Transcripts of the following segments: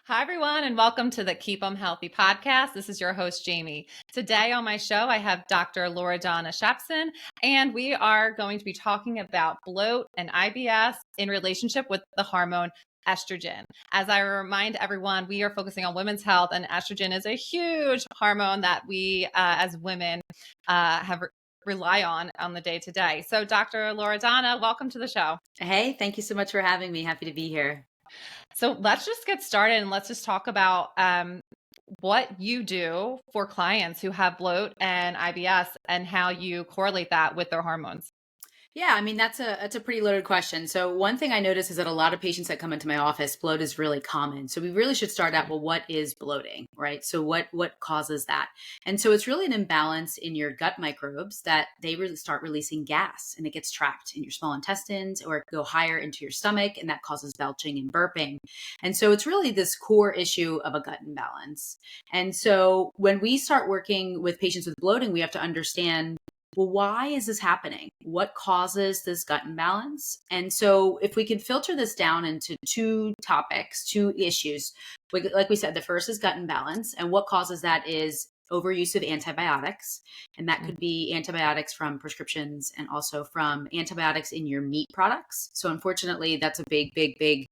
Hi, everyone, and welcome to the Keep 'em Healthy podcast. This is your host, Jami. Today on my show, I have Dr. Loredana Shapson, and we are going to be talking about bloat and IBS in relationship with the hormone estrogen. As I remind everyone, we are focusing on women's health, and estrogen is a huge hormone that we as women rely on the day to day. So, Dr. Loredana, welcome to the show. Hey, thank you so much for having me. Happy to be here. So let's just get started and let's just talk about what you do for clients who have bloat and IBS and how you correlate that with their hormones. Yeah, I mean that's a pretty loaded question. So one thing I notice is that a lot of patients that come into my office, bloat is really common. So we really should start out, well, what is bloating, right? So what causes that? And so it's really an imbalance in your gut microbes that they really start releasing gas, and it gets trapped in your small intestines or it go higher into your stomach, and that causes belching and burping. And so it's really this core issue of a gut imbalance. And so when we start working with patients with bloating, we have to understand, well, why is this happening? What causes this gut imbalance? And so if we can filter this down into two topics, two issues, like we said, the first is gut imbalance. And what causes that is overuse of antibiotics. And that could be antibiotics from prescriptions and also from antibiotics in your meat products. So unfortunately, that's a big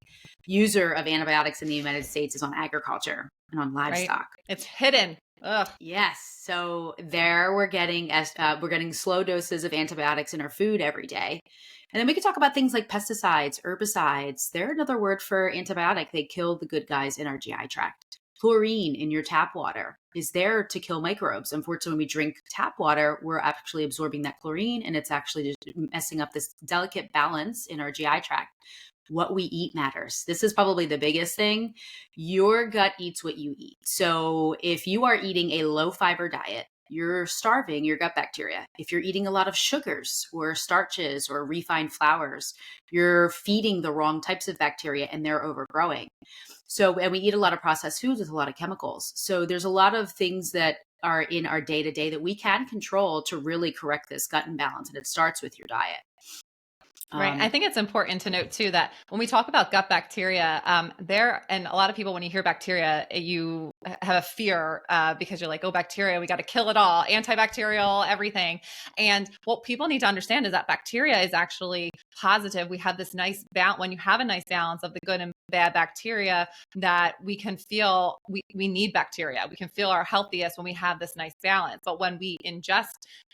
user of antibiotics in the United States is on agriculture and on livestock. Right? It's hidden. Ugh. Yes. So there we're getting slow doses of antibiotics in our food every day. And then we could talk about things like pesticides, herbicides. They're another word for antibiotic. They kill the good guys in our GI tract. Chlorine in your tap water is there to kill microbes. Unfortunately, when we drink tap water, we're actually absorbing that chlorine, and it's actually just messing up this delicate balance in our GI tract. What we eat matters. This is probably the biggest thing. Your gut eats what you eat. So if you are eating a low fiber diet, you're starving your gut bacteria. If you're eating a lot of sugars or starches or refined flours, you're feeding the wrong types of bacteria and they're overgrowing. And we eat a lot of processed foods with a lot of chemicals. So there's a lot of things that are in our day to day that we can control to really correct this gut imbalance. And it starts with your diet. Right. I think it's important to note too that when we talk about gut bacteria, and a lot of people, when you hear bacteria, you have a fear because you're like, oh, bacteria, we got to kill it all, antibacterial, everything. And what people need to understand is that bacteria is actually positive. We have this nice balance. When you have a nice balance of the good and bad bacteria, that we can feel we need bacteria. We can feel our healthiest when we have this nice balance. But when we ingest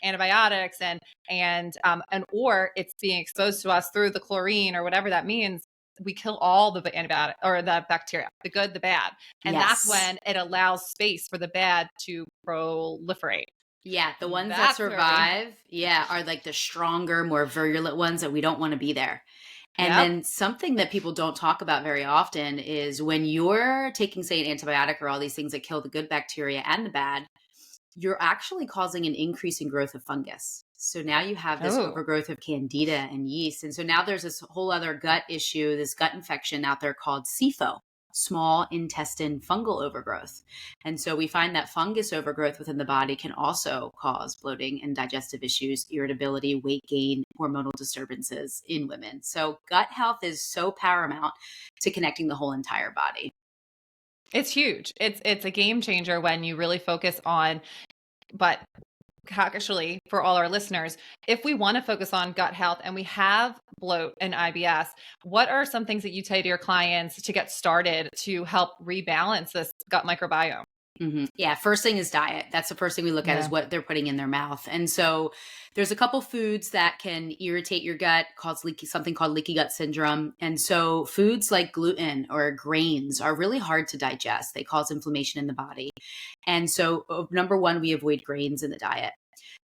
antibiotics or it's being exposed to us through the chlorine or whatever that means, we kill all the antibiotic or the bacteria, the good, the bad. And That's when it allows space for the bad to proliferate. Yeah, the ones that survive, are like the stronger, more virulent ones that we don't want to be there. And then something that people don't talk about very often is when you're taking, say, an antibiotic or all these things that kill the good bacteria and the bad, you're actually causing an increase in growth of fungus. So now you have this overgrowth of candida and yeast. And so now there's this whole other gut issue, this gut infection out there called SIFO, small intestine fungal overgrowth. And so we find that fungus overgrowth within the body can also cause bloating and digestive issues, irritability, weight gain, hormonal disturbances in women. So gut health is so paramount to connecting the whole entire body. It's huge. It's a game changer when you really focus on, but actually for all our listeners, if we want to focus on gut health and we have bloat and IBS, what are some things that you say to your clients to get started to help rebalance this gut microbiome? Mm-hmm. Yeah. First thing is diet. That's the first thing we look at is what they're putting in their mouth. And so there's a couple foods that can irritate your gut, cause something called leaky gut syndrome. And so foods like gluten or grains are really hard to digest. They cause inflammation in the body. And so number one, we avoid grains in the diet.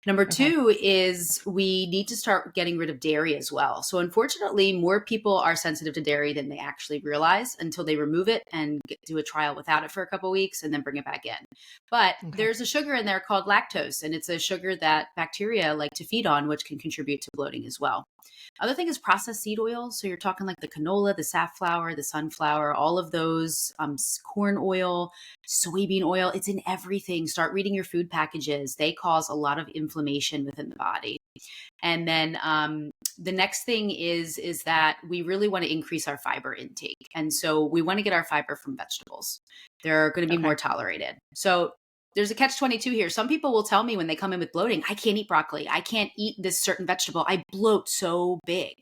Number two is we need to start getting rid of dairy as well. So unfortunately, more people are sensitive to dairy than they actually realize until they remove it and do a trial without it for a couple of weeks and then bring it back in. But there's a sugar in there called lactose, and it's a sugar that bacteria like to feed on, which can contribute to bloating as well. Other thing is processed seed oil. So you're talking like the canola, the safflower, the sunflower, all of those, corn oil, soybean oil. It's in everything. Start reading your food packages. They cause a lot of inflammation within the body. And then the next thing is that we really want to increase our fiber intake. And so we want to get our fiber from vegetables. They're going to be more tolerated. So there's a catch-22 here. Some people will tell me when they come in with bloating, I can't eat broccoli. I can't eat this certain vegetable. I bloat so big.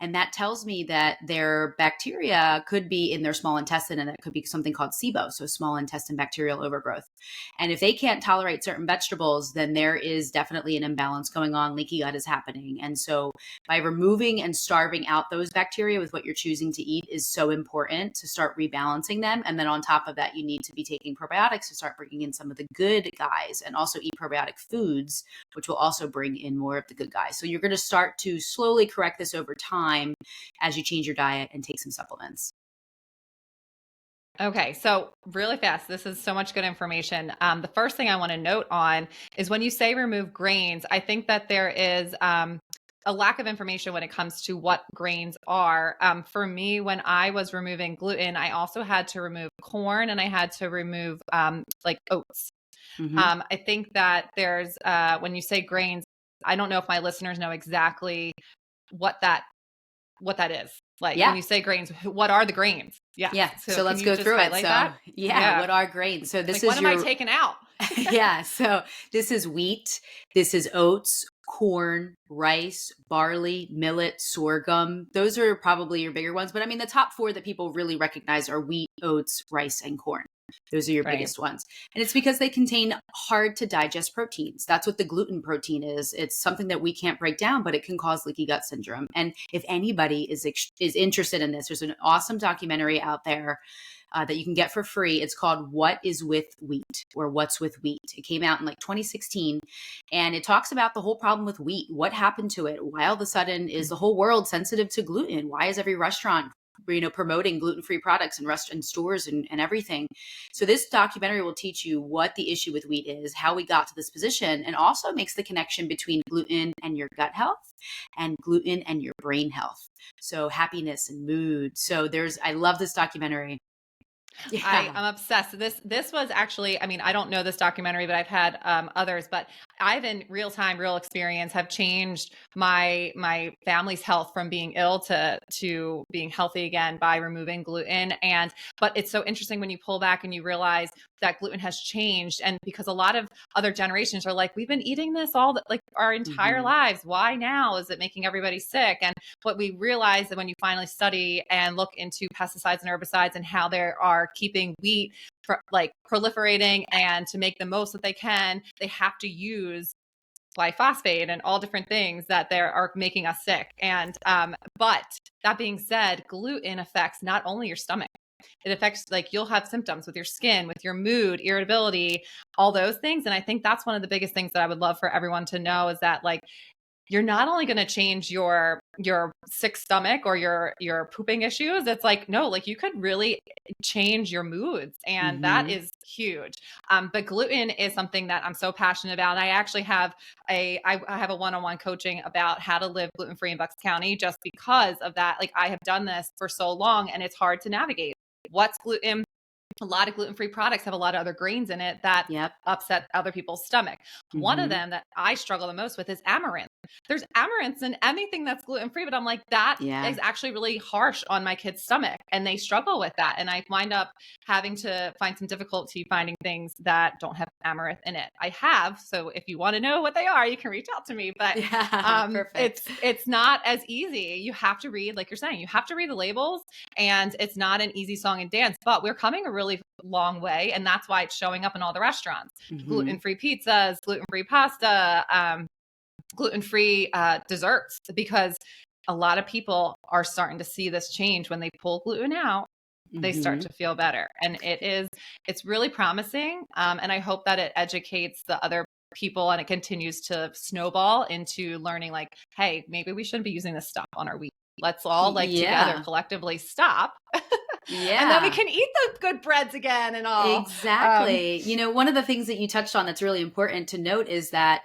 And that tells me that their bacteria could be in their small intestine, and that could be something called SIBO, so small intestine bacterial overgrowth. And if they can't tolerate certain vegetables, then there is definitely an imbalance going on. Leaky gut is happening. And so by removing and starving out those bacteria with what you're choosing to eat is so important to start rebalancing them. And then on top of that, you need to be taking probiotics to start bringing in some of the good guys, and also eat probiotic foods, which will also bring in more of the good guys. So you're going to start to slowly correct this over time as you change your diet and take some supplements. Okay, so really fast, this is so much good information. The first thing I want to note on is when you say remove grains, I think that there is a lack of information when it comes to what grains are. For me, when I was removing gluten, I also had to remove corn, and I had to remove like oats. I think that there's, when you say grains, I don't know if my listeners know exactly what that is. Like when you say grains, what are the grains? Yeah. So let's go through it. So what are grains? So this is what am I taking out? So this is wheat. This is oats, corn, rice, barley, millet, sorghum. Those are probably your bigger ones. But I mean, the top 4 that people really recognize are wheat, oats, rice, and corn. Those are your biggest ones. And it's because they contain hard to digest proteins. That's what the gluten protein is. It's something that we can't break down, but it can cause leaky gut syndrome. And if anybody is interested in this, there's an awesome documentary out there that you can get for free. It's called What is with Wheat, or What's with Wheat. It came out in like 2016, and it talks about the whole problem with wheat. What happened to it? Why all of a sudden is the whole world sensitive to gluten? Why is every restaurant promoting gluten-free products in restaurant stores and everything? So this documentary will teach you what the issue with wheat is, how we got to this position, and also makes the connection between gluten and your gut health and gluten and your brain health. So happiness and mood. So I love this documentary. Yeah. I'm obsessed. This was actually, I mean, I don't know this documentary, but I've had others, but I've in real experience have changed my family's health from being ill to being healthy again by removing gluten. But it's so interesting when you pull back and you realize that gluten has changed. And because a lot of other generations are like, we've been eating this like our entire lives. Why now is it making everybody sick? And what we realize that when you finally study and look into pesticides and herbicides and how they are keeping wheat proliferating, and to make the most that they can, they have to use glyphosate and all different things that are making us sick. And but that being said, gluten affects not only your stomach. It affects, you'll have symptoms with your skin, with your mood, irritability, all those things. And I think that's one of the biggest things that I would love for everyone to know is that you're not only going to change your sick stomach or your pooping issues. It's no, you could really change your moods, and that is huge. But gluten is something that I'm so passionate about. I actually have I have a one-on-one coaching about how to live gluten-free in Bucks County, just because of that. I have done this for so long, and it's hard to navigate. What's gluten? A lot of gluten-free products have a lot of other grains in it that upset other people's stomach. One of them that I struggle the most with is amaranth. There's amaranth in anything that's gluten-free, but I'm like, that is actually really harsh on my kid's stomach, and they struggle with that. And I wind up having to find some difficulty finding things that don't have amaranth in it. I have, so if you want to know what they are, you can reach out to me. But it's not as easy. You have to read, like you're saying, you have to read the labels, and it's not an easy song and dance, but we're coming a really long way. And that's why it's showing up in all the restaurants. Gluten-free pizzas, gluten-free pasta, gluten-free desserts, because a lot of people are starting to see this change. When they pull gluten out, they start to feel better. And it's really promising. And I hope that it educates the other people, and it continues to snowball into learning hey, maybe we shouldn't be using this stuff on our wheat. Let's all together collectively stop. And then we can eat the good breads again and all. Exactly. One of the things that you touched on that's really important to note is that,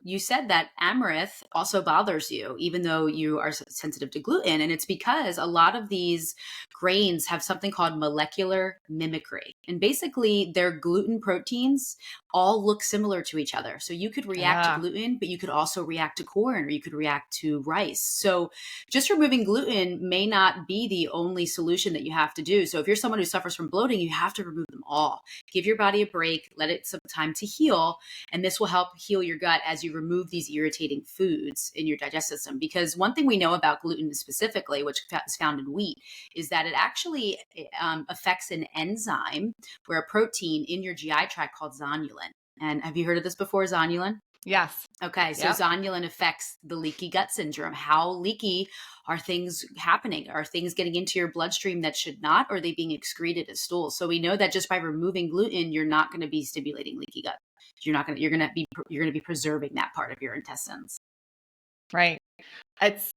you said that amaranth also bothers you, even though you are sensitive to gluten. And it's because a lot of these grains have something called molecular mimicry. And basically, their gluten proteins all look similar to each other. So you could react to Yeah. gluten, but you could also react to corn, or you could react to rice. So just removing gluten may not be the only solution that you have to do. So if you're someone who suffers from bloating, you have to remove them all. Give your body a break, let it some time to heal, and this will help heal your gut as you remove these irritating foods in your digestive system. Because one thing we know about gluten specifically, which is found in wheat, is that it actually affects an enzyme or a protein in your GI tract called zonulin. And have you heard of this before, zonulin? Yes. Okay, so zonulin affects the leaky gut syndrome. How leaky are things happening? Are things getting into your bloodstream that should not, or are they being excreted as stool? So we know that just by removing gluten, you're not going to be stimulating leaky gut. You're going to be preserving that part of your intestines. Right. It's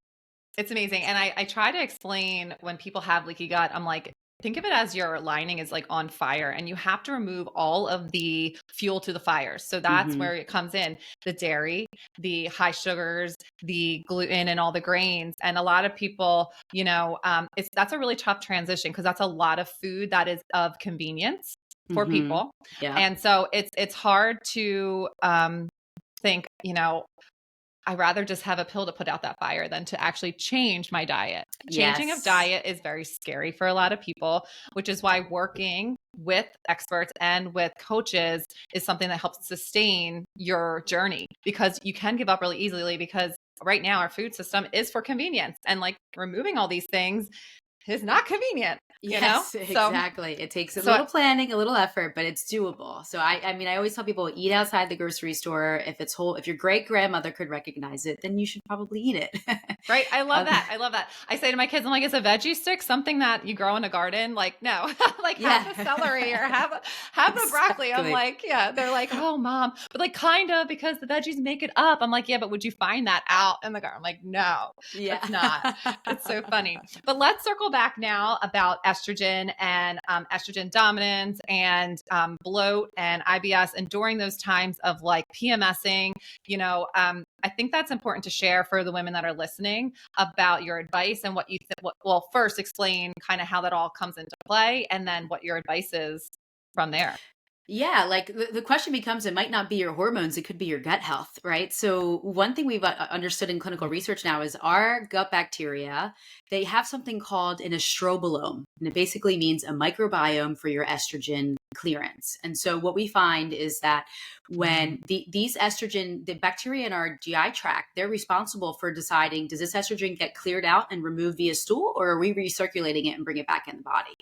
amazing. And I try to explain when people have leaky gut, I'm like, think of it as your lining is like on fire and you have to remove all of the fuel to the fire. So that's where it comes in: the dairy, the high sugars, the gluten, and all the grains. And a lot of people, that's a really tough transition because that's a lot of food that is of convenience for people. Yeah. And so it's hard to think, I'd rather just have a pill to put out that fire than to actually change my diet. Changing of diet is very scary for a lot of people, which is why working with experts and with coaches is something that helps sustain your journey, because you can give up really easily, because right now our food system is for convenience, and like removing all these things is not convenient. Yes, exactly. It takes a little planning, a little effort, but it's doable. So I mean, I always tell people, eat outside the grocery store. If it's whole, if your great grandmother could recognize it, then you should probably eat it. Right. I love that. I love that. I say to my kids, I'm like, is a veggie stick something that you grow in a garden? Like, no, like have a celery or have a broccoli. I'm like, yeah. They're like, oh, mom, but like kind of, because the veggies make it up. I'm like, yeah, but would you find that out in the garden? I'm like, no, it's not. It's so funny. But let's circle back now about estrogen and estrogen dominance and bloat and IBS. And during those times of like PMSing, I think that's important to share for the women that are listening about your advice and what you think. Well, first explain kind of how that all comes into play, and then what your advice is from there. Yeah, like the question becomes, it might not be your hormones, it could be your gut health, right? So one thing we've understood in clinical research now is our gut bacteria, they have something called an estrobolome, and it basically means a microbiome for your estrogen clearance. And so what we find is that when these estrogen, the bacteria in our GI tract, they're responsible for deciding, does this estrogen get cleared out and removed via stool, or are we recirculating it and bring it back in the body?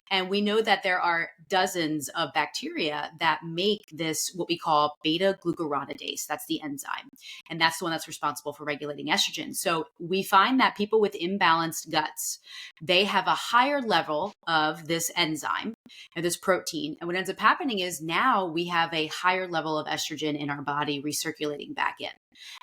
And we know that there are dozens of bacteria that make this, what we call beta glucuronidase. That's the enzyme. And that's the one that's responsible for regulating estrogen. So we find that people with imbalanced guts, they have a higher level of this enzyme and this protein. And what ends up happening is now we have a higher level of estrogen in our body recirculating back in.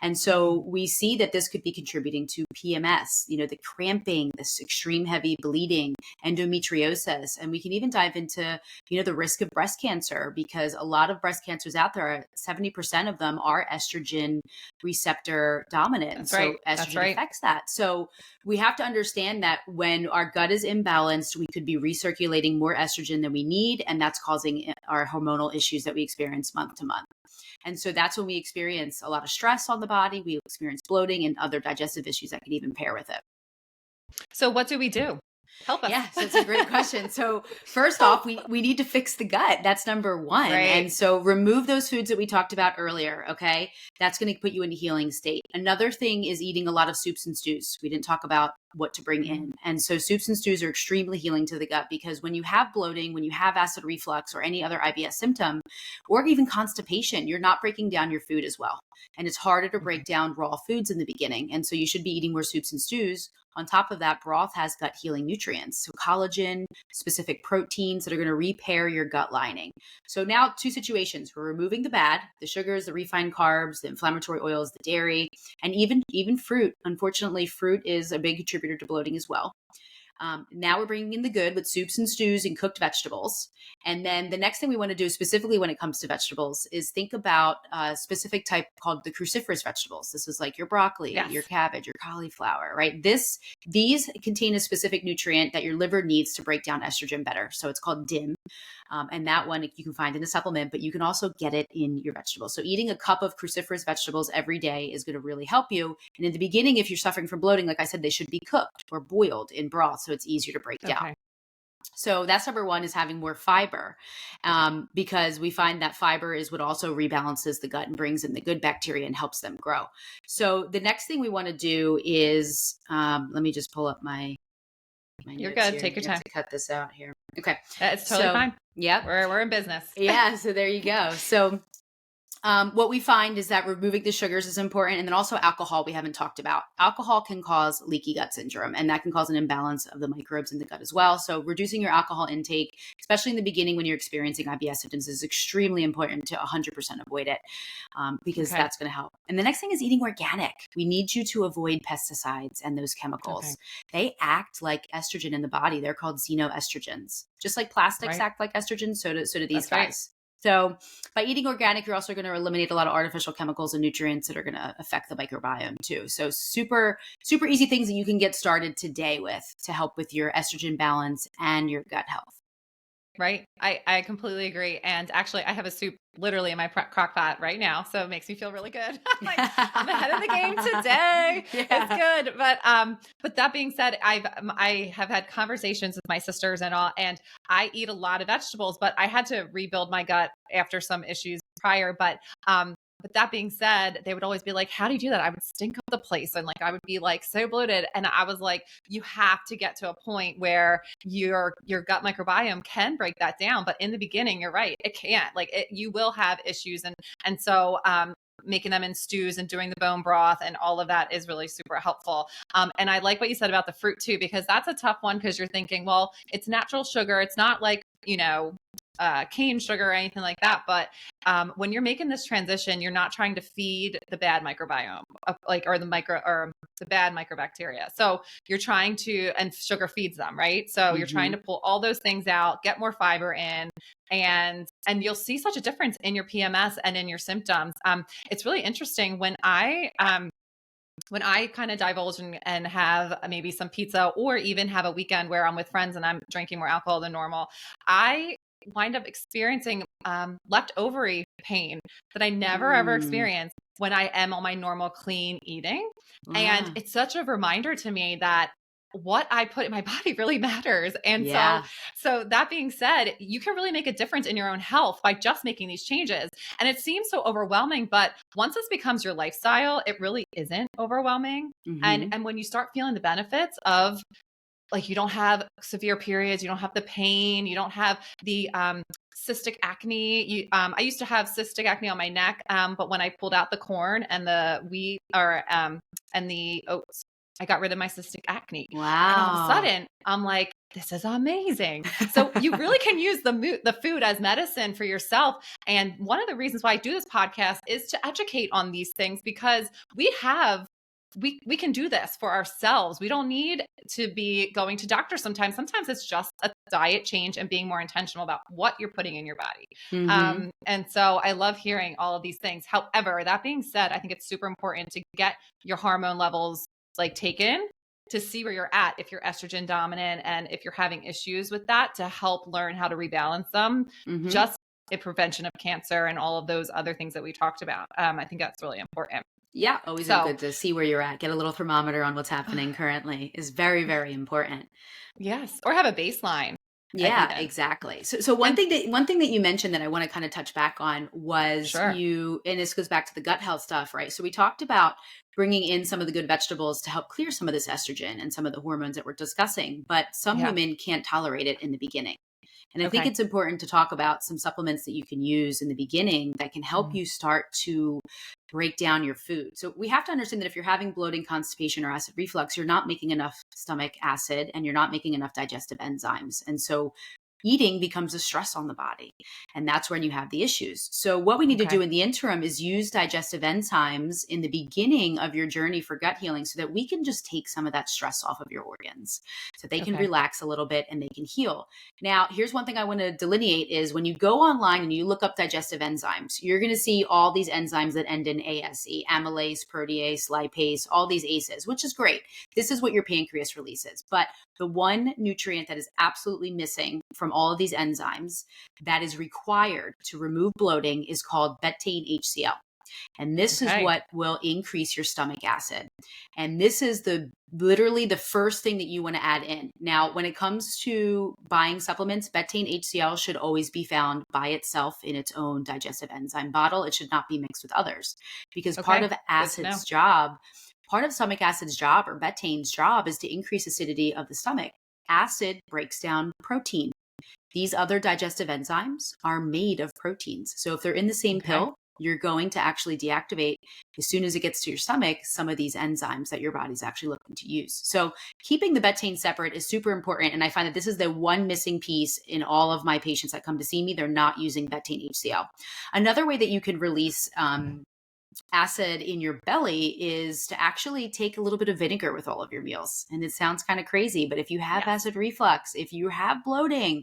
And so we see that this could be contributing to PMS, the cramping, this extreme heavy bleeding, endometriosis. And we can even dive into, the risk of breast cancer, because a lot of breast cancers out there, 70% of them are estrogen receptor dominant. That's right. So estrogen affects that. So we have to understand that when our gut is imbalanced, we could be recirculating more estrogen than we need. And that's causing our hormonal issues that we experience month to month. And so that's when we experience a lot of stress on the body. We experience bloating and other digestive issues that can even pair with it. So what do we do? Help us. Yes, that's a great question. So first off, we need to fix the gut. That's number one. Right. And so remove those foods that we talked about earlier. Okay. That's going to put you in a healing state. Another thing is eating a lot of soups and stews. We didn't talk about what to bring in. And so soups and stews are extremely healing to the gut, because when you have bloating, when you have acid reflux or any other IBS symptom, or even constipation, you're not breaking down your food as well. And it's harder to break down raw foods in the beginning. And so you should be eating more soups and stews. On top of that, broth has gut healing nutrients. So collagen, specific proteins that are going to repair your gut lining. So now 2 situations. We're removing the bad, the sugars, the refined carbs, the inflammatory oils, the dairy, and even fruit. Unfortunately, fruit is a big contributor to bloating as well. Now we're bringing in the good with soups and stews and cooked vegetables. And then the next thing we want to do specifically when it comes to vegetables is think about a specific type called the cruciferous vegetables. This is like your broccoli, your cabbage, your cauliflower, right? These contain a specific nutrient that your liver needs to break down estrogen better. So it's called DIM. And that one you can find in a supplement, but you can also get it in your vegetables. So eating a cup of cruciferous vegetables every day is going to really help you. And in the beginning, if you're suffering from bloating, like I said, they should be cooked or boiled in broth, so it's easier to break down. So that's number one, is having more fiber, because we find that fiber is what also rebalances the gut and brings in the good bacteria and helps them grow. So the next thing we want to do is, let me just pull up my You're good. Here. Take your time to cut this out here. Okay. It's totally fine. Yep. We're in business. Yeah. So there you go. So what we find is that removing the sugars is important. And then also alcohol we haven't talked about. Alcohol can cause leaky gut syndrome, and that can cause an imbalance of the microbes in the gut as well. So reducing your alcohol intake, especially in the beginning when you're experiencing IBS symptoms, is extremely important to 100% avoid it, because that's going to help. And the next thing is eating organic. We need you to avoid pesticides and those chemicals. They act like estrogen in the body. They're called xenoestrogens. Just like plastics act like estrogen, so do these guys. So by eating organic, you're also going to eliminate a lot of artificial chemicals and nutrients that are going to affect the microbiome too. So super, super easy things that you can get started today with to help with your estrogen balance and your gut health. Right. I completely agree. And actually, I have a soup literally in my crock pot right now. So it makes me feel really good. Like, I'm ahead of the game today. It's good. But that being said, I have had conversations with my sisters and all, and I eat a lot of vegetables, but I had to rebuild my gut after some issues prior. But that being said, they would always be like, how do you do that? I would stink up the place. And like, I would be like so bloated. And I was like, you have to get to a point where your gut microbiome can break that down. But in the beginning, you're right. It can't. You will have issues. And so, making them in stews and doing the bone broth and all of that is really super helpful. And I like what you said about the fruit too, because that's a tough one, because you're thinking, well, it's natural sugar. It's not like, cane sugar or anything like that. But when you're making this transition, you're not trying to feed the bad microbiome, or the bad microbacteria. So you're trying to, and sugar feeds them, right? So you're trying to pull all those things out, get more fiber in, and you'll see such a difference in your PMS and in your symptoms. It's really interesting when I kind of divulge and have maybe some pizza, or even have a weekend where I'm with friends and I'm drinking more alcohol than normal, I wind up experiencing left ovary pain that I never ever experienced when I am on my normal clean eating. And it's such a reminder to me that what I put in my body really matters. And so that being said, you can really make a difference in your own health by just making these changes. And it seems so overwhelming, but once this becomes your lifestyle, it really isn't overwhelming. And when you start feeling the benefits of, like, you don't have severe periods, you don't have the pain, you don't have the cystic acne. I used to have cystic acne on my neck, but when I pulled out the corn and the wheat and the oats, I got rid of my cystic acne. Wow. And all of a sudden, I'm like, this is amazing. So you really can use the food as medicine for yourself. And one of the reasons why I do this podcast is to educate on these things, because we can do this for ourselves. We don't need to be going to doctors sometimes. Sometimes it's just a diet change and being more intentional about what you're putting in your body. And so I love hearing all of these things. However, that being said, I think it's super important to get your hormone levels taken, to see where you're at, if you're estrogen dominant, and if you're having issues with that, to help learn how to rebalance them, just in prevention of cancer and all of those other things that we talked about. I think that's really important. Yeah, always good to see where you're at. Get a little thermometer on what's happening currently is very, very important. Yes, or have a baseline. Yeah, exactly. So one thing that you mentioned that I want to kind of touch back on was and this goes back to the gut health stuff, right? So we talked about bringing in some of the good vegetables to help clear some of this estrogen and some of the hormones that we're discussing, but some women can't tolerate it in the beginning. And I think it's important to talk about some supplements that you can use in the beginning that can help you start to break down your food. So we have to understand that if you're having bloating, constipation, or acid reflux, you're not making enough stomach acid and you're not making enough digestive enzymes. And so eating becomes a stress on the body. And that's when you have the issues. So what we need to do in the interim is use digestive enzymes in the beginning of your journey for gut healing so that we can just take some of that stress off of your organs so they can relax a little bit and they can heal. Now, here's one thing I want to delineate is when you go online and you look up digestive enzymes, you're going to see all these enzymes that end in ASE, amylase, protease, lipase, all these ACEs, which is great. This is what your pancreas releases. But the one nutrient that is absolutely missing from all of these enzymes that is required to remove bloating is called betaine HCl. And this is what will increase your stomach acid. And this is literally the first thing that you want to add in. Now, when it comes to buying supplements, betaine HCl should always be found by itself in its own digestive enzyme bottle. It should not be mixed with others because part of acid's job, part of stomach acid's job or betaine's job is to increase acidity of the stomach. Acid breaks down protein. These other digestive enzymes are made of proteins. So if they're in the same pill, you're going to actually deactivate as soon as it gets to your stomach some of these enzymes that your body's actually looking to use. So keeping the betaine separate is super important. And I find that this is the one missing piece in all of my patients that come to see me. They're not using betaine HCl. Another way that you can release acid in your belly is to actually take a little bit of vinegar with all of your meals. And it sounds kind of crazy, but if you have acid reflux, if you have bloating,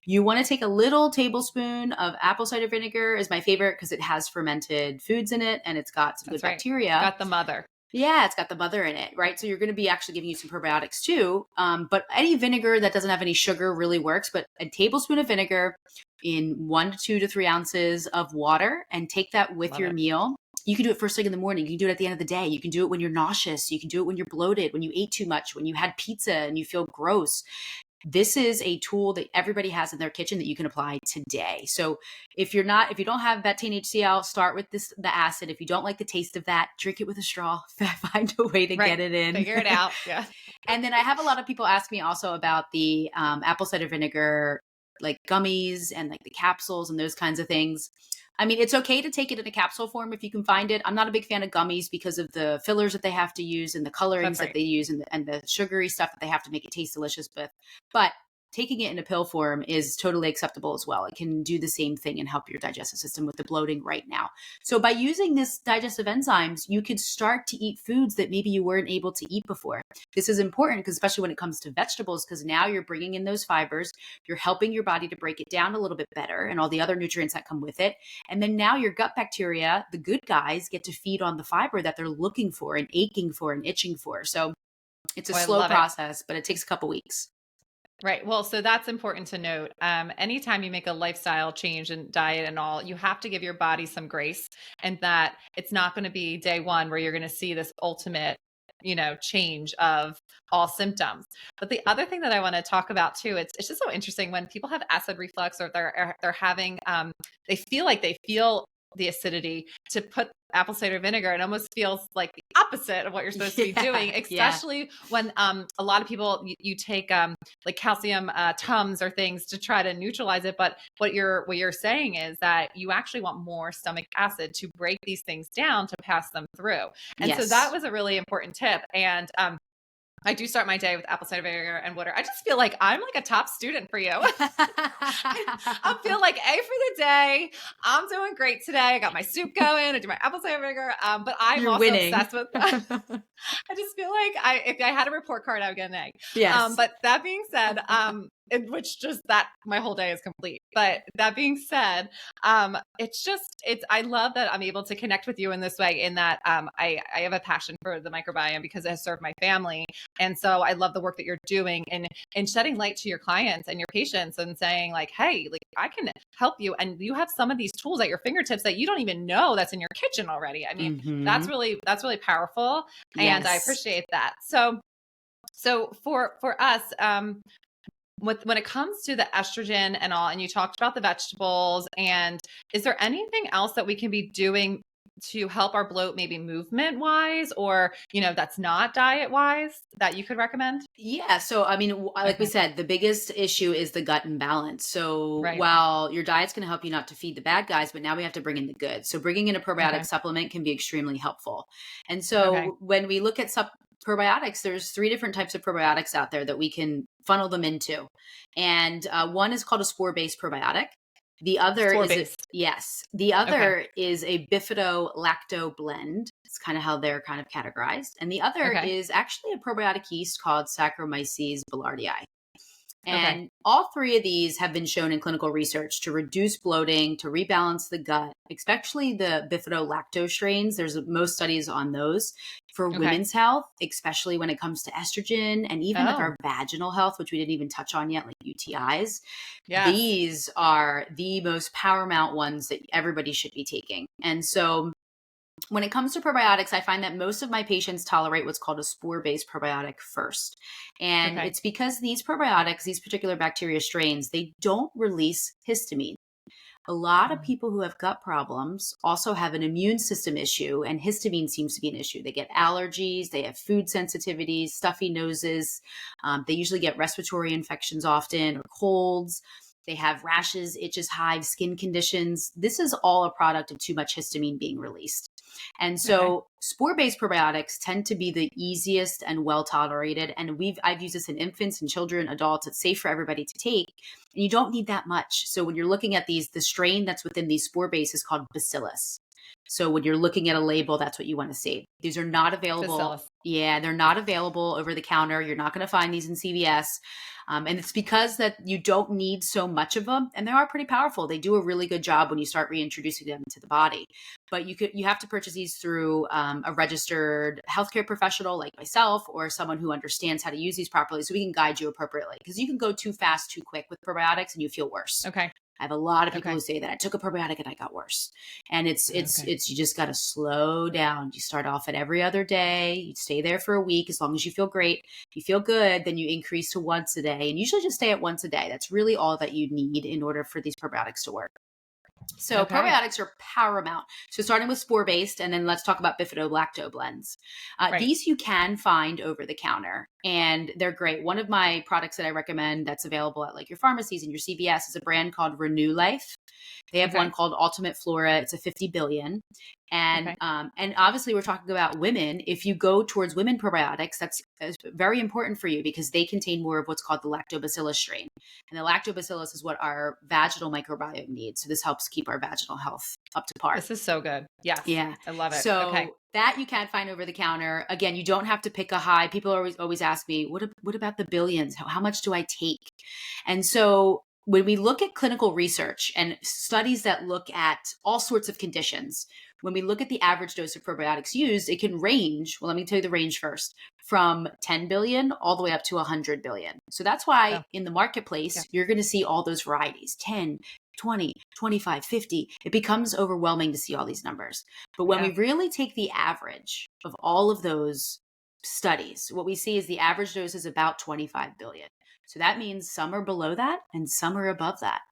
you want to take a little tablespoon of apple cider vinegar is my favorite because it has fermented foods in it and it's got some good bacteria. It's got the mother. Yeah, it's got the mother in it, right? So you're going to be actually giving you some probiotics too. But any vinegar that doesn't have any sugar really works. But a tablespoon of vinegar in 1 to 2 to 3 ounces of water and take that with your meal. You can do it first thing in the morning. You can do it at the end of the day. You can do it when you're nauseous. You can do it when you're bloated, when you ate too much, when you had pizza and you feel gross. This is a tool that everybody has in their kitchen that you can apply today. So if you don't have betaine HCl, start with the acid. If you don't like the taste of that, drink it with a straw. Find a way to get it in. Figure it out. Yeah. And then I have a lot of people ask me also about the apple cider vinegar, like gummies and like the capsules and those kinds of things. I mean, it's okay to take it in a capsule form if you can find it. I'm not a big fan of gummies because of the fillers that they have to use and the colorings that they use and the sugary stuff that they have to make it taste delicious with. But taking it in a pill form is totally acceptable as well. It can do the same thing and help your digestive system with the bloating right now. So by using this digestive enzymes, you can start to eat foods that maybe you weren't able to eat before. This is important because especially when it comes to vegetables, because now you're bringing in those fibers, you're helping your body to break it down a little bit better and all the other nutrients that come with it. And then now your gut bacteria, the good guys, get to feed on the fiber that they're looking for and aching for and itching for. So it's a slow process, but it takes a couple weeks. Right. Well, so that's important to note. Anytime you make a lifestyle change in diet and all, you have to give your body some grace and that it's not going to be day one where you're going to see this ultimate, change of all symptoms. But the other thing that I want to talk about too, it's just so interesting when people have acid reflux or they're having, they feel the acidity to put apple cider vinegar. It almost feels like the opposite of what you're supposed to be doing, especially when a lot of people, you take like calcium Tums or things to try to neutralize it. But what you're saying is that you actually want more stomach acid to break these things down to pass them through. And so that was a really important tip. And I do start my day with apple cider vinegar and water. I just feel like I'm like a top student for you. I feel like A for the day. I'm doing great today. I got my soup going. I do my apple cider vinegar. But I'm also obsessed with I just feel like if I had a report card, I would get an A. Yes. But that being said, my whole day is complete. But that being said, I love that I'm able to connect with you in this way in that I have a passion for the microbiome because it has served my family. And so I love the work that you're doing and shedding light to your clients and your patients and saying like, hey, like I can help you. And you have some of these tools at your fingertips that you don't even know that's in your kitchen already. I mean, that's really powerful. And I appreciate that. So for us, when it comes to the estrogen and all, and you talked about the vegetables, and is there anything else that we can be doing to help our bloat, maybe movement wise, or, that's not diet wise that you could recommend? Yeah. So, I mean, like we said, the biggest issue is the gut imbalance. So while your diet's going to help you not to feed the bad guys, but now we have to bring in the good. So bringing in a probiotic supplement can be extremely helpful. And so when we look at probiotics, there's 3 different types of probiotics out there that we can funnel them into. And one is called a spore-based probiotic. The other Spore-based. The Okay. other is a bifido-lacto blend. It's kind of how they're kind of categorized. And the other Okay. is actually a probiotic yeast called Saccharomyces boulardii. Okay. And all three of these have been shown in clinical research to reduce bloating, to rebalance the gut, especially the bifido-lacto strains. There's most studies on those for Okay. women's health, especially when it comes to estrogen and even like Oh, our vaginal health, which we didn't even touch on yet, like UTIs. yes. These are the most paramount ones that everybody should be taking. And so when it comes to probiotics, I find that most of my patients tolerate what's called a spore-based probiotic first. And Okay. it's because these probiotics, these particular bacteria strains, they don't release histamine. A lot of Mm. people who have gut problems also have an immune system issue, and histamine seems to be an issue. They get allergies, they have food sensitivities, stuffy noses. They usually get respiratory infections often or colds. They have rashes, itches, hives, skin conditions. This is all a product of too much histamine being released. And Okay. so spore-based probiotics tend to be the easiest and well tolerated. And I've used this in infants and children, adults. It's safe for everybody to take. And you don't need that much. So when you're looking at these, the strain that's within these spore base is called bacillus. So when you're looking at a label, that's what you want to see. These are not available. Bacillus. Yeah, they're not available over the counter. You're not going to find these in CVS. And it's because that you don't need so much of them. And they are pretty powerful. They do a really good job when you start reintroducing them to the body. But you have to purchase these through a registered healthcare professional like myself or someone who understands how to use these properly so we can guide you appropriately. Because you can go too fast, too quick with probiotics and you feel worse. Okay. I have a lot of people Okay. who say that I took a probiotic and I got worse. And Okay. it's you just got to slow down. You start off at every other day. You stay there for a week as long as you feel great. If you feel good, then you increase to once a day. And usually just stay at once a day. That's really all that you need in order for these probiotics to work. So Okay. probiotics are paramount. So starting with spore-based, and then let's talk about bifido-lacto blends. Right. These you can find over the counter, and they're great. One of my products that I recommend that's available at like your pharmacies and your CVS is a brand called Renew Life. They have one Okay. called Ultimate Flora. It's a 50 billion. Okay. And obviously we're talking about women. If you go towards women probiotics, that's very important for you because they contain more of what's called the lactobacillus strain. And the lactobacillus is what our vaginal microbiome needs. So this helps keep our vaginal health up to par. This is so good. Yes. Yeah. I love it. Okay. So that you can't find over the counter. Again, you don't have to pick a high. People always ask me, what about the billions? How much do I take? And so when we look at clinical research and studies that look at all sorts of conditions, when we look at the average dose of probiotics used, it can range. Well, let me tell you the range first, from 10 billion all the way up to 100 billion. So that's why Oh, in the yeah. marketplace, you're going to see all those varieties, 10, 20, 25, 50. It becomes overwhelming to see all these numbers. But when we Yeah. really take the average of all of those studies, what we see is the average dose is about 25 billion. So that means some are below that and some are above that.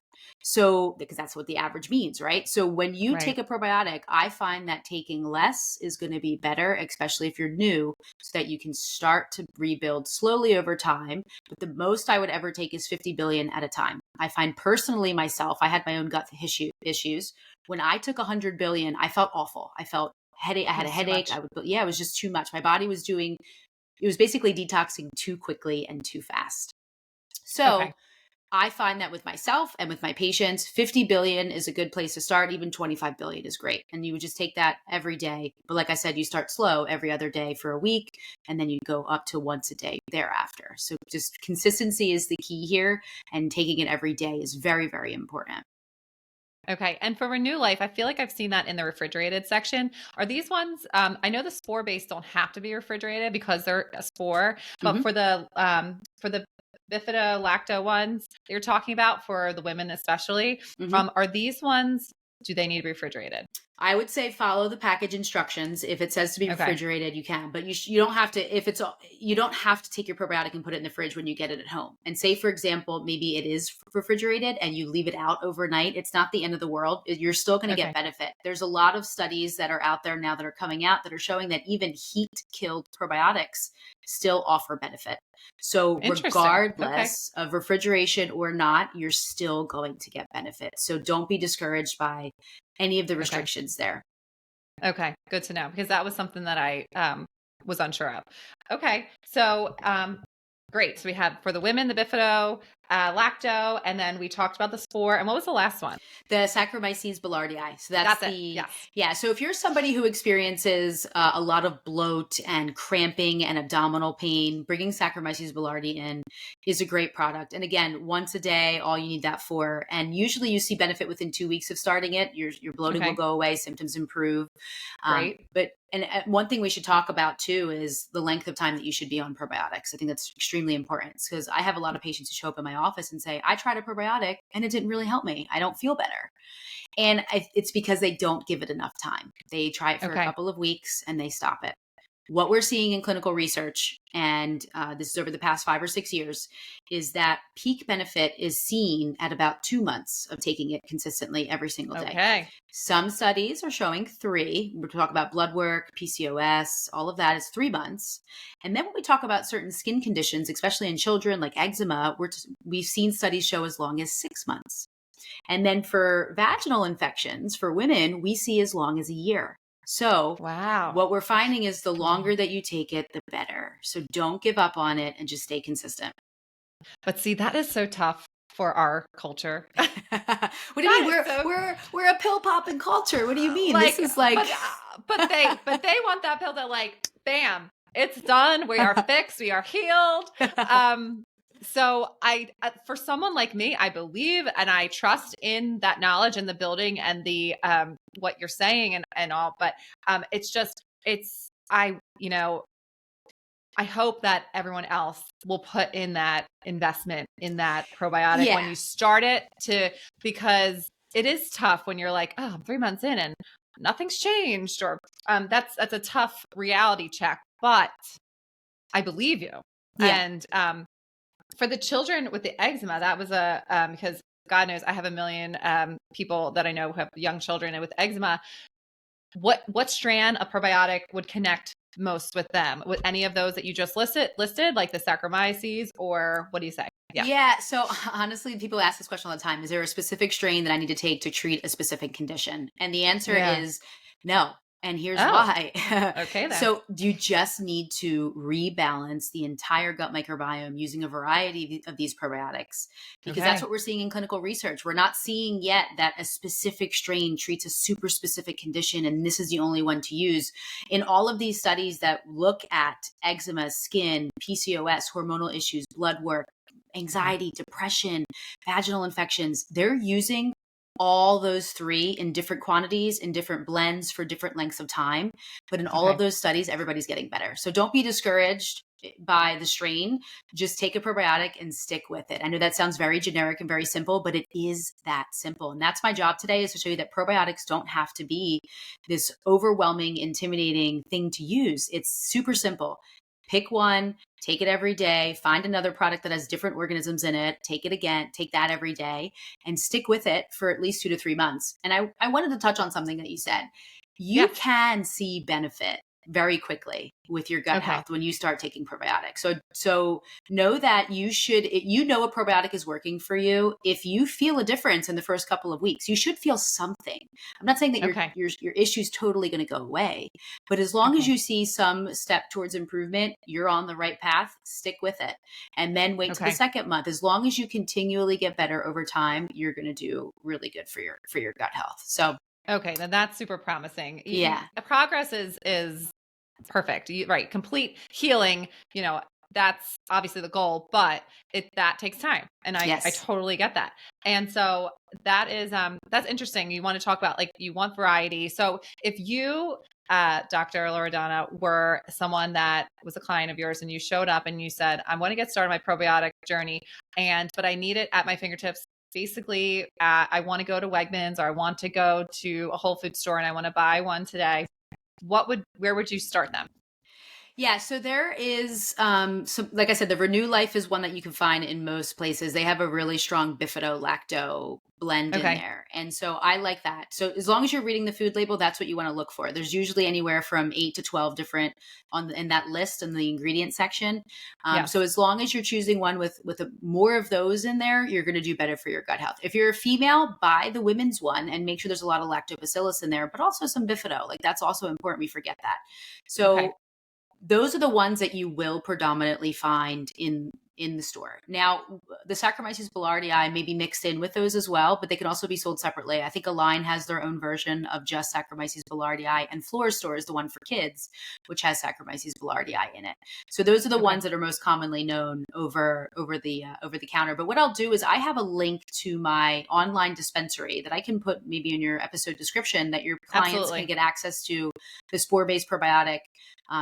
So, because that's what the average means, right? So, when you Right. take a probiotic, I find that taking less is going to be better, especially if you're new, so that you can start to rebuild slowly over time. But the most I would ever take is 50 billion at a time. I find personally myself, I had my own gut issues. When I took 100 billion, I felt awful. I felt headache. I had a It's too headache. much. It was just too much. My body was it was basically detoxing too quickly and too fast. So, Okay. I find that with myself and with my patients, 50 billion is a good place to start. Even 25 billion is great. And you would just take that every day. But like I said, you start slow every other day for a week, and then you go up to once a day thereafter. So just consistency is the key here. And taking it every day is very, very important. Okay. And for Renew Life, I feel like I've seen that in the refrigerated section. Are these ones, I know the spore based don't have to be refrigerated because they're a spore, but Mhm. for the bifida lacto ones that you're talking about for the women, especially, Mhm. are these ones, do they need refrigerated? I would say follow the package instructions. If it says to be Okay. refrigerated, you can, but you don't have to. If it's you don't have to take your probiotic and put it in the fridge when you get it at home. And say, for example, maybe it is refrigerated and you leave it out overnight. It's not the end of the world. You're still going to get Okay. benefit. There's a lot of studies that are out there now that are coming out that are showing that even heat killed probiotics still offer benefit. So Interesting. Okay. regardless of refrigeration or not, you're still going to get benefit. So don't be discouraged by any of the Okay. restrictions there. Okay. Good to know because that was something that I was unsure of. Okay. So Great. So we have for the women, the bifido, lacto, and then we talked about the spore. And what was the last one? The Saccharomyces boulardii. So that's it. Yes. yeah. So if you're somebody who experiences a lot of bloat and cramping and abdominal pain, bringing Saccharomyces boulardii in is a great product. And again, once a day, all you need that for. And usually you see benefit within 2 weeks of starting it. Your bloating will go away, symptoms improve. Great. And one thing we should talk about too is the length of time that you should be on probiotics. I think that's extremely important because I have a lot of patients who show up in my office and say, I tried a probiotic and it didn't really help me. I don't feel better. And it's because they don't give it enough time. They try it for a couple of weeks and they stop it. What we're seeing in clinical research, and this is over the past 5 or 6 years, is that peak benefit is seen at about 2 months of taking it consistently every single day. Okay. Some studies are showing 3. We talk about blood work, PCOS, all of that is 3 months. And then when we talk about certain skin conditions, especially in children like eczema, we've seen studies show as long as 6 months. And then for vaginal infections, for women, we see as long as a year. So what we're finding is the longer that you take it, the better. So don't give up on it and just stay consistent. But see, that is so tough for our culture. What do you mean? We're a pill popping culture. What do you mean? This is like, but they want that pill that like, bam, it's done. We are fixed. We are healed. So for someone like me, I believe and I trust in that knowledge and the building and the, what you're saying and all, but, I hope that everyone else will put in that investment in that probiotic when you start it because it is tough when you're like, oh, I'm 3 months in and nothing's changed or, that's a tough reality check, but I believe you. And, for the children with the eczema, that was because God knows I have a million people that I know who have young children and with eczema. What strand of probiotic would connect most with them? With any of those that you just listed, like the Saccharomyces, or what do you say? Yeah. So honestly, people ask this question all the time. Is there a specific strain that I need to take to treat a specific condition? And the answer is no. And here's why. Okay, then. So you just need to rebalance the entire gut microbiome using a variety of these probiotics because that's what we're seeing in clinical research. We're not seeing yet that a specific strain treats a super specific condition and this is the only one to use. In all of these studies that look at eczema, skin, PCOS, hormonal issues, blood work, anxiety, depression, vaginal infections, they're using all those 3 in different quantities, in different blends for different lengths of time. But in all of those studies, everybody's getting better. So don't be discouraged by the strain. Just take a probiotic and stick with it. I know that sounds very generic and very simple, but it is that simple. And that's my job today, is to show you that probiotics don't have to be this overwhelming, intimidating thing to use. It's super simple. Pick one, take it every day, find another product that has different organisms in it, take it again, take that every day, and stick with it for at least 2 to 3 months. And I wanted to touch on something that you said. You can see benefit very quickly with your gut health when you start taking probiotics. So know that you a probiotic is working for you. If you feel a difference in the first couple of weeks, you should feel something. I'm not saying that your issue's totally going to go away, but as long as you see some step towards improvement, you're on the right path, stick with it. And then wait till the second month. As long as you continually get better over time, you're going to do really good for your gut health. So okay, then that's super promising. Yeah. Progress is perfect. Right. Complete healing, that's obviously the goal, but that takes time. And I totally get that. And so that is, that's interesting. You want to talk about, like, you want variety. So if you, Dr. Loredana, were someone that was a client of yours and you showed up and you said, I want to get started my probiotic journey, but I need it at my fingertips. Basically, I want to go to Wegmans or I want to go to a Whole Foods store and I want to buy one today. Where would you start them? Yeah, so there is, like I said, the Renew Life is one that you can find in most places. They have a really strong bifido-lacto blend in there. And so I like that. So as long as you're reading the food label, that's what you want to look for. There's usually anywhere from 8 to 12 different in that list in the ingredient section. So as long as you're choosing one with more of those in there, you're going to do better for your gut health. If you're a female, buy the women's one and make sure there's a lot of lactobacillus in there, but also some bifido. Like, that's also important. We forget that. So those are the ones that you will predominantly find in the store. Now, the Saccharomyces boulardii may be mixed in with those as well, but they can also be sold separately. I think Align has their own version of just Saccharomyces boulardii, and Flora Store is the one for kids, which has Saccharomyces boulardii in it. So those are the ones that are most commonly known over the counter. But what I'll do is I have a link to my online dispensary that I can put maybe in your episode description that your clients can get access to the spore-based probiotic.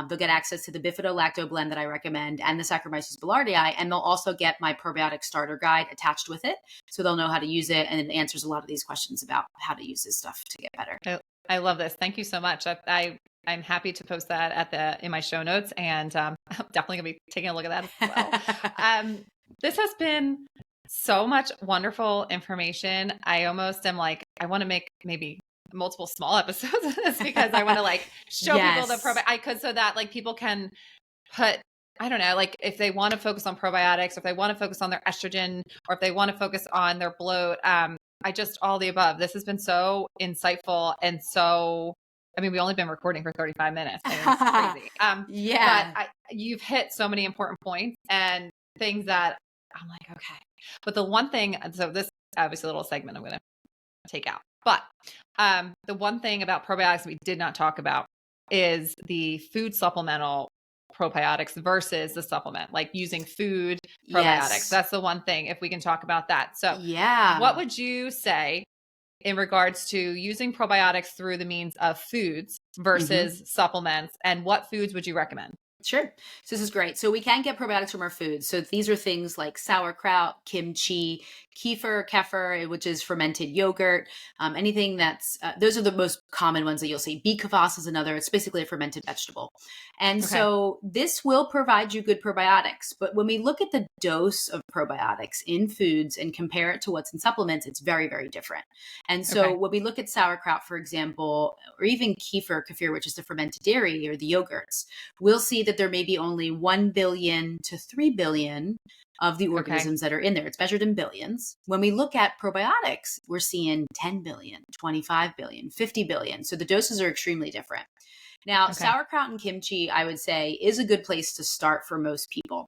They'll get access to the Bifido-Lacto blend that I recommend and the Saccharomyces boulardii, and they'll also get my probiotic starter guide attached with it. So they'll know how to use it, and it answers a lot of these questions about how to use this stuff to get better. I love this. Thank you so much. I'm happy to post that in my show notes, and I'm definitely gonna be taking a look at that as well. This has been so much wonderful information. I almost am like, I want to make maybe multiple small episodes of this because I want to like show people the probiotics so that like people can put, I don't know, like if they want to focus on probiotics, or if they want to focus on their estrogen, or if they want to focus on their bloat, all the above. This has been so insightful. And so, I mean, we've only been recording for 35 minutes. And it's crazy. But you've hit so many important points and things that I'm like, okay. But the one thing, so this obviously a little segment I'm going to take out. But the one thing about probiotics we did not talk about is the food supplemental probiotics versus the supplement, like using food probiotics. Yes. That's the one thing, if we can talk about that. So what would you say in regards to using probiotics through the means of foods versus supplements, and what foods would you recommend? Sure. So this is great. So we can get probiotics from our foods. So these are things like sauerkraut, kimchi, kefir, which is fermented yogurt, anything that's, those are the most common ones that you'll see. Beet kvass is another. It's basically a fermented vegetable. And so this will provide you good probiotics. But when we look at the dose of probiotics in foods and compare it to what's in supplements, it's very, very different. And so when we look at sauerkraut, for example, or even kefir, which is the fermented dairy or the yogurts, we'll see that there may be only 1 billion to 3 billion of the organisms that are in there. It's measured in billions. When we look at probiotics, we're seeing 10 billion, 25 billion, 50 billion. So the doses are extremely different. Now, sauerkraut and kimchi, I would say, is a good place to start for most people.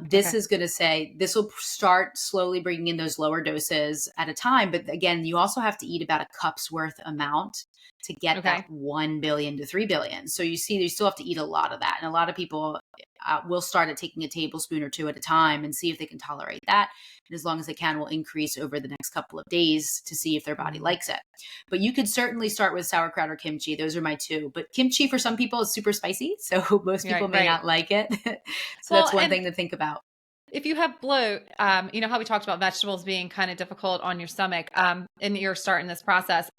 This is going to say, this will start slowly bringing in those lower doses at a time. But again, you also have to eat about a cup's worth amount to get that 1 billion to 3 billion. So you see, you still have to eat a lot of that. And a lot of people will start at taking a tablespoon or two at a time and see if they can tolerate that. And as long as they can, will increase over the next couple of days to see if their body likes it. But you could certainly start with sauerkraut or kimchi. Those are my two. But kimchi for some people is super spicy. So most people may not like it. So that's one thing to think about. If you have bloat, you know how we talked about vegetables being kind of difficult on your stomach, and you're starting this process,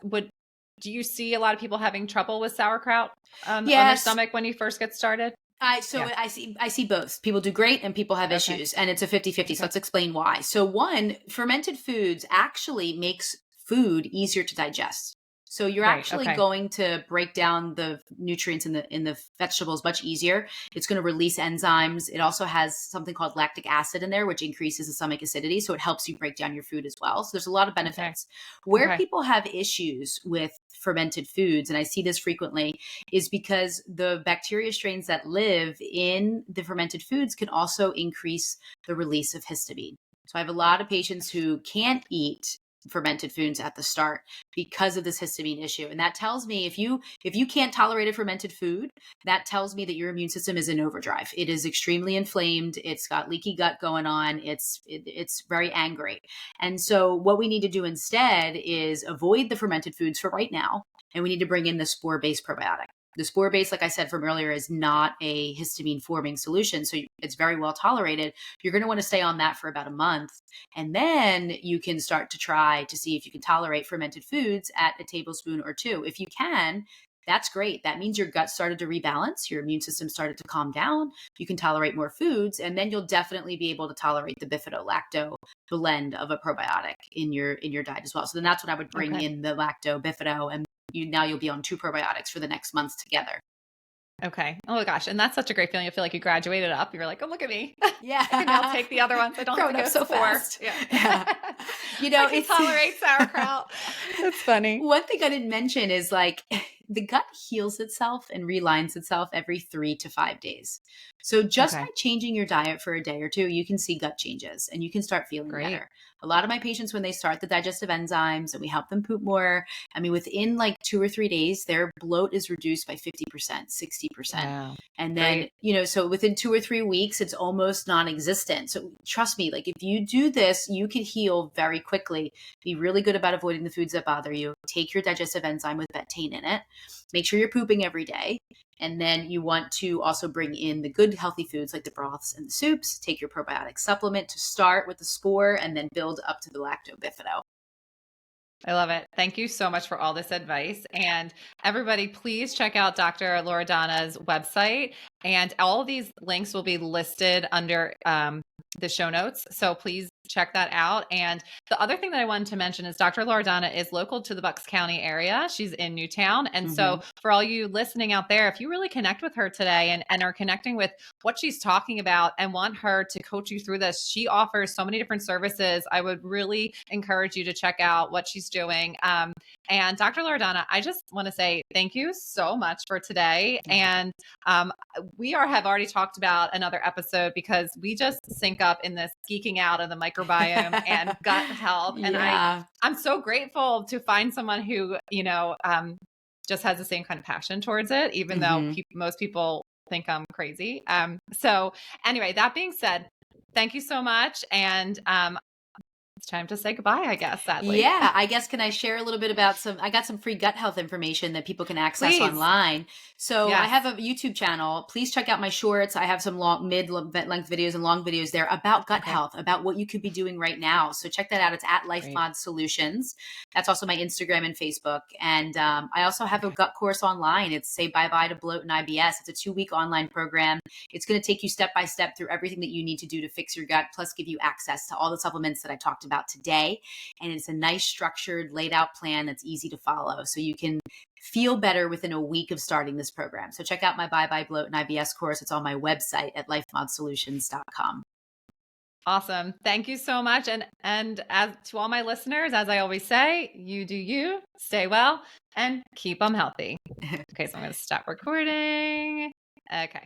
do you see a lot of people having trouble with sauerkraut on their stomach when you first get started? I see both. People do great and people have issues, and it's a 50-50. So let's explain why. So one, fermented foods actually makes food easier to digest. So you're actually going to break down the nutrients in the vegetables much easier. It's going to release enzymes. It also has something called lactic acid in there, which increases the stomach acidity. So it helps you break down your food as well. So there's a lot of benefits. Where people have issues with fermented foods, and I see this frequently, is because the bacteria strains that live in the fermented foods can also increase the release of histamine. So I have a lot of patients who can't eat fermented foods at the start because of this histamine issue. And that tells me if you can't tolerate a fermented food, that tells me that your immune system is in overdrive. It is extremely inflamed. It's got leaky gut going on. It's very angry. And so what we need to do instead is avoid the fermented foods for right now. And we need to bring in the spore-based probiotic. The spore base, like I said from earlier, is not a histamine forming solution. So it's very well tolerated. You're going to want to stay on that for about a month. And then you can start to try to see if you can tolerate fermented foods at a tablespoon or two. If you can, that's great. That means your gut started to rebalance. Your immune system started to calm down. You can tolerate more foods, and then you'll definitely be able to tolerate the Bifido-Lacto blend of a probiotic in your diet as well. So then that's when I would bring in the Lacto Bifido, and you'll be on 2 probiotics for the next month together. Okay. Oh my gosh. And that's such a great feeling. You feel like you graduated up. You're like, oh, look at me. Yeah. I can now take the other ones. I don't have to go so fast. Yeah. You know, I can tolerate sauerkraut. That's funny. One thing I didn't mention is like the gut heals itself and realigns itself every 3 to 5 days. So just by Okay. changing your diet for a day or two, you can see gut changes and you can start feeling Great. better. A lot of my patients, when they start the digestive enzymes and we help them poop more, I mean, within like 2 or 3 days, their bloat is reduced by 50%, 60%. Wow. And then, Great. so within 2 or 3 weeks, it's almost non existent. So trust me, like if you do this, you can heal very quickly. Be really good about avoiding the foods that bother you. Take your digestive enzyme with betaine in it. Make sure you're pooping every day. And then you want to also bring in the good healthy foods like the broths and the soups. Take your probiotic supplement to start with the spore and then build up to the lacto-bifido. I love it. Thank you so much for all this advice. And everybody, please check out Dr. Loredana's website. And all of these links will be listed under the show notes. So please check that out. And the other thing that I wanted to mention is Dr. Loredana is local to the Bucks County area. She's in Newtown. And so for all you listening out there, if you really connect with her today and are connecting with what she's talking about and want her to coach you through this, she offers so many different services. I would really encourage you to check out what she's doing. And Dr. Loredana, I just want to say thank you so much for today. And we have already talked about another episode because we just sync up in this geeking out of the microbiome and gut health. And I'm so grateful to find someone who, just has the same kind of passion towards it, even though most people think I'm crazy. So anyway, that being said, thank you so much. And it's time to say goodbye, I guess, sadly. Yeah, I guess, can I share a little bit about I got some free gut health information that people can access online. So I have a YouTube channel. Please check out my shorts. I have some mid-length videos and long videos there about gut health, about what you could be doing right now. So check that out. It's at LifeMod Solutions. That's also my Instagram and Facebook. And I also have a gut course online. It's Say Bye-Bye to Bloat and IBS. It's a 2-week online program. It's going to take you step by step through everything that you need to do to fix your gut, plus give you access to all the supplements that I talked about today. And it's a nice, structured, laid out plan that's easy to follow. So you can feel better within a week of starting this program. So check out my Bye Bye Bloat and IBS course. It's on my website at lifemodsolutions.com. Awesome. Thank you so much. And as to all my listeners, as I always say, you do you, stay well, and keep them healthy. Okay, so I'm going to stop recording. Okay.